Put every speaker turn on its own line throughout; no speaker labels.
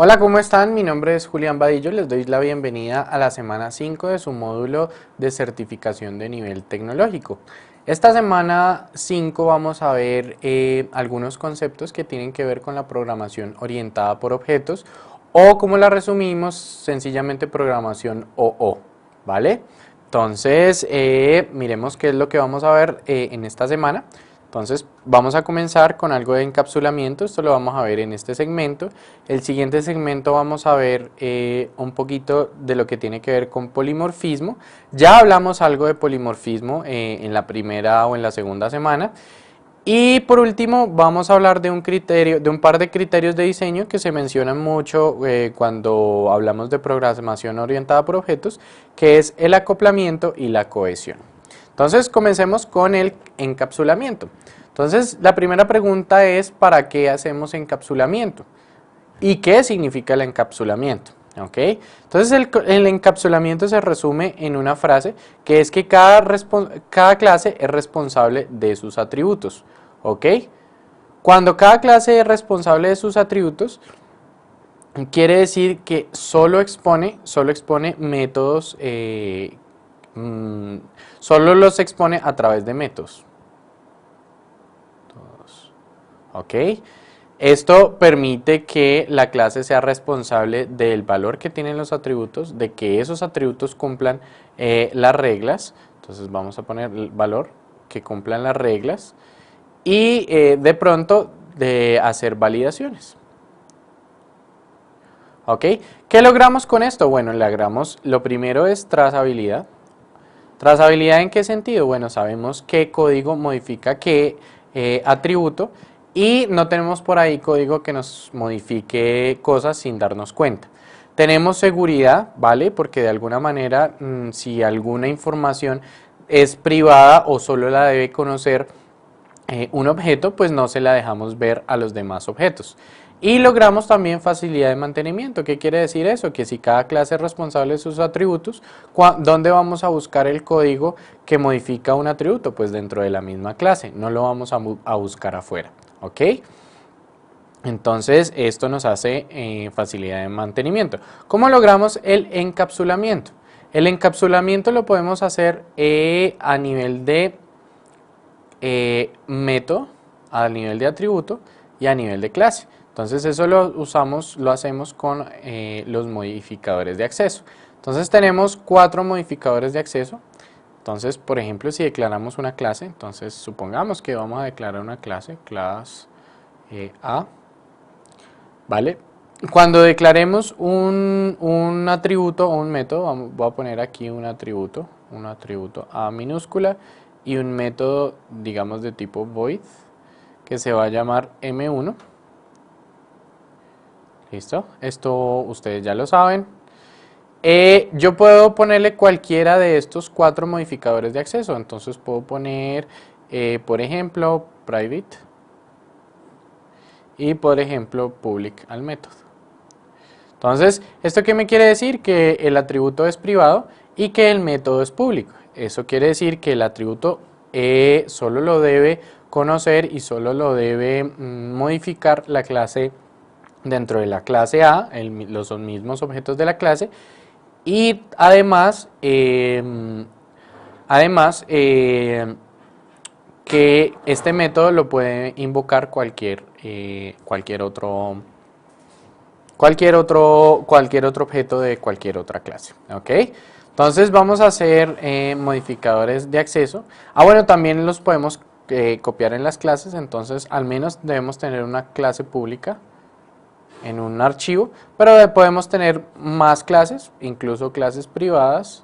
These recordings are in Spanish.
Hola, ¿cómo están? Mi nombre es Julián Vadillo, les doy la bienvenida a la semana 5 de su módulo de certificación de nivel tecnológico. Esta semana 5 vamos a ver algunos conceptos que tienen que ver con la programación orientada por objetos o como la resumimos, sencillamente programación OO, ¿vale? Entonces, miremos qué es lo que vamos a ver en esta semana. Entonces vamos a comenzar con algo de encapsulamiento, esto lo vamos a ver en este segmento. El siguiente segmento vamos a ver un poquito de lo que tiene que ver con polimorfismo. Ya hablamos algo de polimorfismo en la primera o en la segunda semana. Y por último vamos a hablar de un criterio, de un par de criterios de diseño que se mencionan mucho cuando hablamos de programación orientada por objetos, que es el acoplamiento y la cohesión. Entonces comencemos con el encapsulamiento. Entonces la primera pregunta es ¿para qué hacemos encapsulamiento? ¿Y qué significa el encapsulamiento? ¿Ok? Entonces el encapsulamiento se resume en una frase que es que cada clase es responsable de sus atributos. ¿Ok? Cuando cada clase es responsable de sus atributos, quiere decir que solo expone métodos, solo los expone a través de métodos. ¿Ok? Esto permite que la clase sea responsable del valor que tienen los atributos, de que esos atributos cumplan las reglas. Entonces vamos a poner el valor que cumplan las reglas y de pronto de hacer validaciones. ¿Ok? ¿Qué logramos con esto? Bueno, lo primero es trazabilidad. ¿Trazabilidad en qué sentido? Bueno, sabemos qué código modifica qué atributo y no tenemos por ahí código que nos modifique cosas sin darnos cuenta. Tenemos seguridad, ¿vale? Porque de alguna manera, si alguna información es privada o solo la debe conocer un objeto, pues no se la dejamos ver a los demás objetos. Y logramos también facilidad de mantenimiento. ¿Qué quiere decir eso? Que si cada clase es responsable de sus atributos, ¿dónde vamos a buscar el código que modifica un atributo? Pues dentro de la misma clase, no lo vamos a buscar afuera. ¿Ok? Entonces esto nos hace facilidad de mantenimiento. ¿Cómo logramos el encapsulamiento? El encapsulamiento lo podemos hacer a nivel de método, a nivel de atributo y a nivel de clase. Entonces eso lo hacemos con los modificadores de acceso. Entonces tenemos 4 modificadores de acceso. Entonces, por ejemplo, si declaramos una clase, entonces supongamos que vamos a declarar una clase A, ¿vale? Cuando declaremos un atributo o un método, voy a poner aquí un atributo A minúscula y un método, digamos, de tipo void, que se va a llamar M1. ¿Listo? Esto ustedes ya lo saben. Yo puedo ponerle cualquiera de estos 4 modificadores de acceso. Entonces puedo poner, por ejemplo, private y, por ejemplo, public al método. Entonces, ¿esto qué me quiere decir? Que el atributo es privado y que el método es público. Eso quiere decir que el atributo solo lo debe conocer y solo lo debe modificar la clase dentro de la clase A, los mismos objetos de la clase, y además que este método lo puede invocar cualquier otro objeto de cualquier otra clase. ¿Ok? Entonces vamos a hacer modificadores de acceso. Bueno, también los podemos copiar en las clases, entonces al menos debemos tener una clase pública en un archivo, pero podemos tener más clases, incluso clases privadas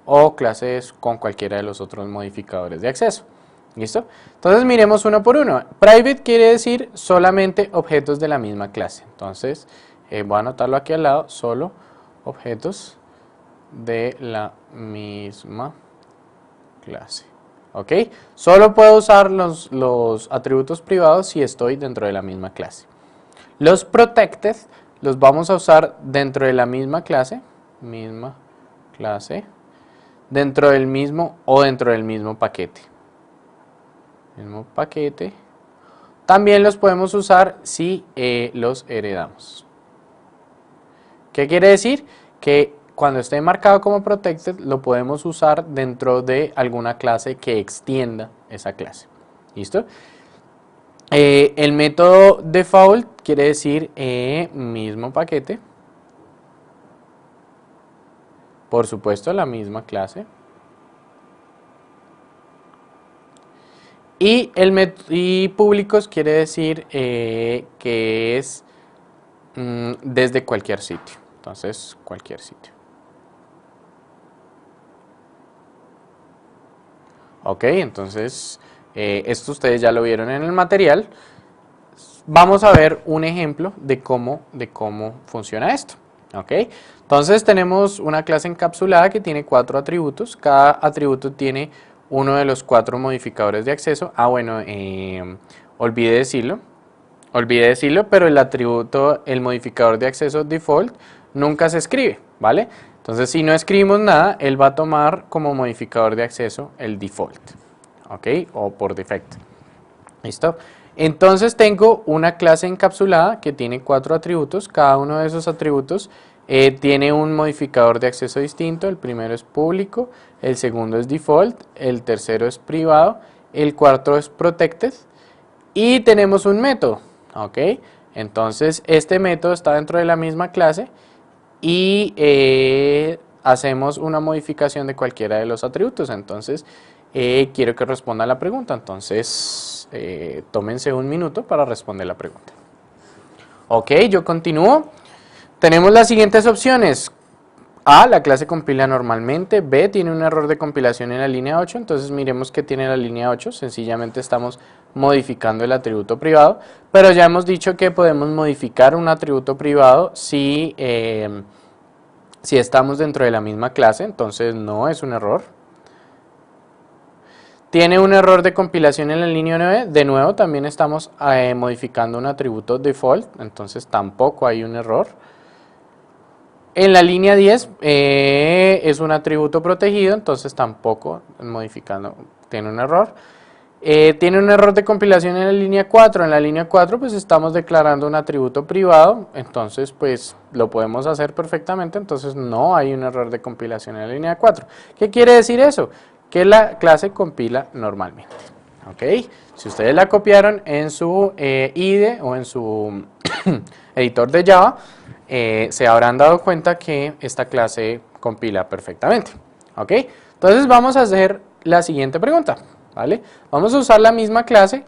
o clases con cualquiera de los otros modificadores de acceso. ¿Listo? Entonces miremos uno por uno. Private quiere decir solamente objetos de la misma clase. Entonces voy a anotarlo aquí al lado, solo objetos de la misma clase. ¿Ok? Solo puedo usar los atributos privados si estoy dentro de la misma clase. Los protected los vamos a usar dentro de la misma clase, dentro del mismo o dentro del mismo paquete. También los podemos usar si los heredamos. ¿Qué quiere decir? Que cuando esté marcado como protected lo podemos usar dentro de alguna clase que extienda esa clase. ¿Listo? El método default quiere decir mismo paquete. Por supuesto, la misma clase. Y públicos quiere decir que es desde cualquier sitio. Entonces, cualquier sitio. Ok, entonces esto ustedes ya lo vieron en el material. Vamos a ver un ejemplo de cómo funciona esto. Ok, entonces tenemos una clase encapsulada que tiene 4 atributos. Cada atributo tiene uno de los 4 modificadores de acceso. Bueno, olvidé decirlo, pero el modificador de acceso default nunca se escribe, ¿vale? Entonces, si no escribimos nada, él va a tomar como modificador de acceso el default, ¿ok? O por defecto. ¿Listo? Entonces tengo una clase encapsulada que tiene 4 atributos. Cada uno de esos atributos tiene un modificador de acceso distinto. El primero es público, el segundo es default, el tercero es privado, el cuarto es protected y tenemos un método, ¿ok? Entonces este método está dentro de la misma clase y hacemos una modificación de cualquiera de los atributos. Entonces quiero que responda a la pregunta. Entonces tómense un minuto para responder la pregunta. Ok, yo continúo. Tenemos las siguientes opciones. A, la clase compila normalmente. B, tiene un error de compilación en la línea 8. Entonces miremos que tiene la línea 8. Sencillamente estamos modificando el atributo privado. Pero ya hemos dicho que podemos modificar un atributo privado si estamos dentro de la misma clase. Entonces no es un error. Tiene un error de compilación en la línea 9. De nuevo también estamos modificando un atributo default. Entonces tampoco hay un error. En la línea 10 es un atributo protegido, entonces tampoco modificando tiene un error. Tiene un error de compilación en la línea 4. En la línea 4 pues estamos declarando un atributo privado, entonces pues lo podemos hacer perfectamente, entonces no hay un error de compilación en la línea 4. ¿Qué quiere decir eso? Que la clase compila normalmente. ¿Ok? Si ustedes la copiaron en su IDE o en su editor de Java, se habrán dado cuenta que esta clase compila perfectamente. ¿Ok? Entonces vamos a hacer la siguiente pregunta. ¿Vale? Vamos a usar la misma clase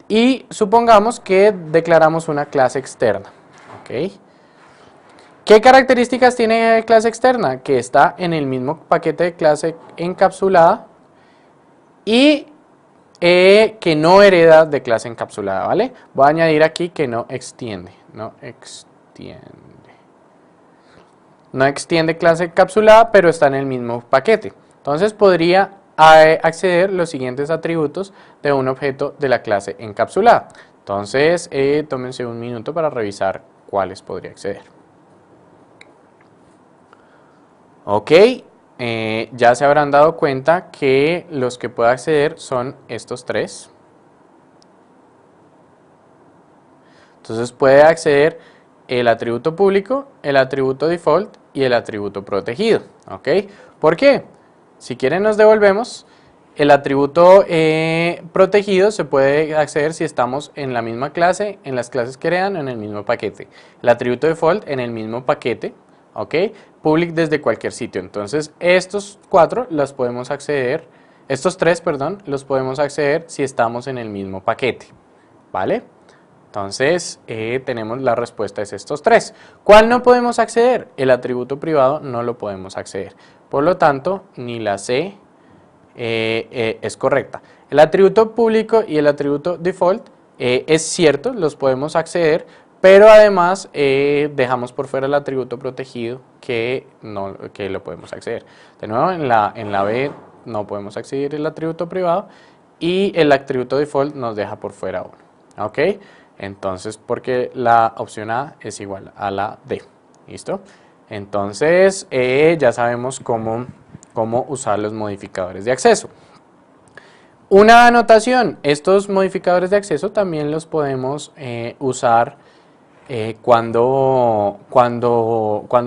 y supongamos que declaramos una clase externa. ¿Ok? ¿Qué características tiene clase externa? Que está en el mismo paquete de clase encapsulada y que no hereda de clase encapsulada, ¿vale? Voy a añadir aquí que no extiende. No extiende clase encapsulada, pero está en el mismo paquete. Entonces podría acceder los siguientes atributos de un objeto de la clase encapsulada. Entonces, tómense un minuto para revisar cuáles podría acceder. Ok, ya se habrán dado cuenta que los que puede acceder son estos 3. Entonces puede acceder el atributo público, el atributo default y el atributo protegido. ¿Ok? ¿Por qué? Si quieren nos devolvemos. El atributo protegido se puede acceder si estamos en la misma clase, en las clases que heredan o en el mismo paquete. El atributo default en el mismo paquete. ¿Ok? Public desde cualquier sitio. Entonces estos 4 los podemos acceder, estos 3, perdón, los podemos acceder si estamos en el mismo paquete. ¿Vale? Entonces tenemos la respuesta es estos 3. ¿Cuál no podemos acceder? El atributo privado no lo podemos acceder. Por lo tanto, ni la C es correcta. El atributo público y el atributo default es cierto, los podemos acceder, pero además dejamos por fuera el atributo protegido que lo podemos acceder. De nuevo, en la B no podemos acceder el atributo privado y el atributo default nos deja por fuera uno. ¿Ok? Entonces, porque la opción A es igual a la D. ¿Listo? Entonces, ya sabemos cómo usar los modificadores de acceso. Una anotación, estos modificadores de acceso también los podemos usar cuando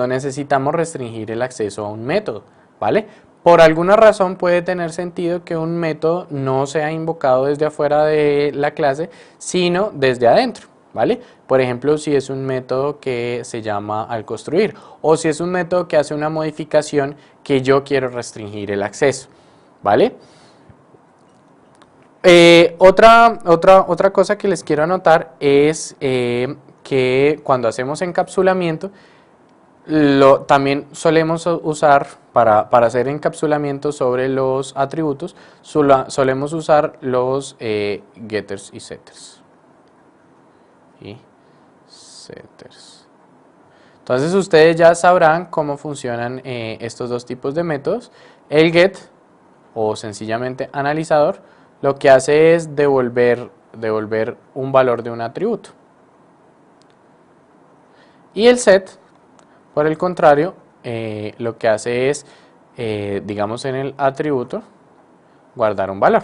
necesitamos restringir el acceso a un método, ¿vale? Por alguna razón puede tener sentido que un método no sea invocado desde afuera de la clase, sino desde adentro, ¿vale? Por ejemplo, si es un método que se llama al construir, o si es un método que hace una modificación que yo quiero restringir el acceso, ¿vale? Otra cosa que les quiero anotar es que cuando hacemos encapsulamiento, también solemos usar, para hacer encapsulamiento sobre los atributos, solemos usar los getters y setters. Entonces ustedes ya sabrán cómo funcionan estos dos tipos de métodos. El get, o sencillamente analizador, lo que hace es devolver un valor de un atributo. Y el set, por el contrario, lo que hace es, digamos en el atributo, guardar un valor.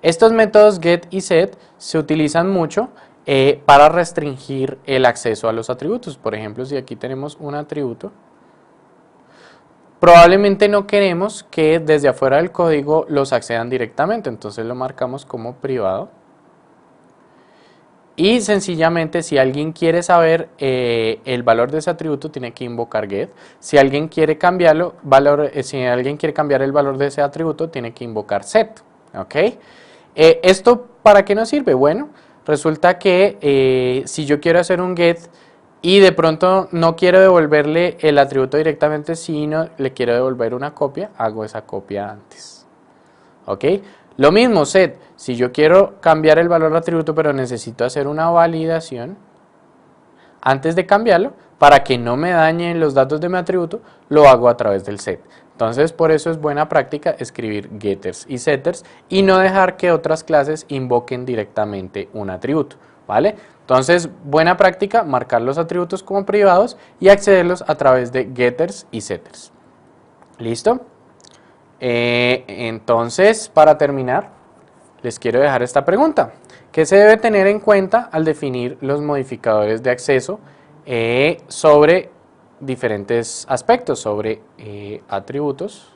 Estos métodos get y set se utilizan mucho para restringir el acceso a los atributos. Por ejemplo, si aquí tenemos un atributo, probablemente no queremos que desde afuera del código los accedan directamente, entonces lo marcamos como privado. Y sencillamente, si alguien quiere saber el valor de ese atributo, tiene que invocar get. Si alguien quiere cambiarlo, si alguien quiere cambiar el valor de ese atributo, tiene que invocar set. ¿Ok? ¿Esto para qué nos sirve? Bueno, resulta que si yo quiero hacer un get y de pronto no quiero devolverle el atributo directamente, sino le quiero devolver una copia, hago esa copia antes. ¿Ok? Lo mismo set, si yo quiero cambiar el valor del atributo pero necesito hacer una validación antes de cambiarlo, para que no me dañen los datos de mi atributo, lo hago a través del set. Entonces por eso es buena práctica escribir getters y setters y no dejar que otras clases invoquen directamente un atributo, ¿vale? Entonces buena práctica marcar los atributos como privados y accederlos a través de getters y setters. ¿Listo? Entonces, para terminar, les quiero dejar esta pregunta. ¿Qué se debe tener en cuenta al definir los modificadores de acceso sobre diferentes aspectos? Sobre atributos,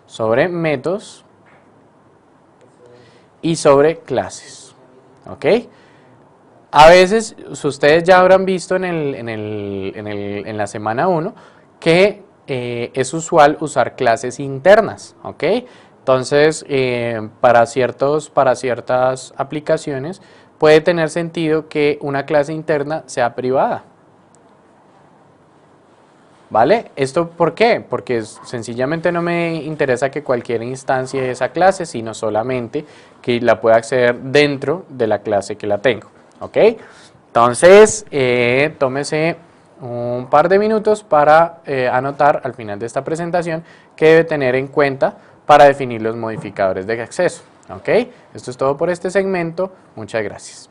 sobre métodos y sobre clases. ¿Ok? A veces, ustedes ya habrán visto en la semana 1 que es usual usar clases internas, ¿ok? Entonces, para ciertas aplicaciones puede tener sentido que una clase interna sea privada, ¿vale? ¿Esto por qué? Porque sencillamente no me interesa que cualquiera instancie esa clase, sino solamente que la pueda acceder dentro de la clase que la tengo, ¿ok? Entonces, tómese un par de minutos para anotar al final de esta presentación qué debe tener en cuenta para definir los modificadores de acceso. ¿Ok? Esto es todo por este segmento. Muchas gracias.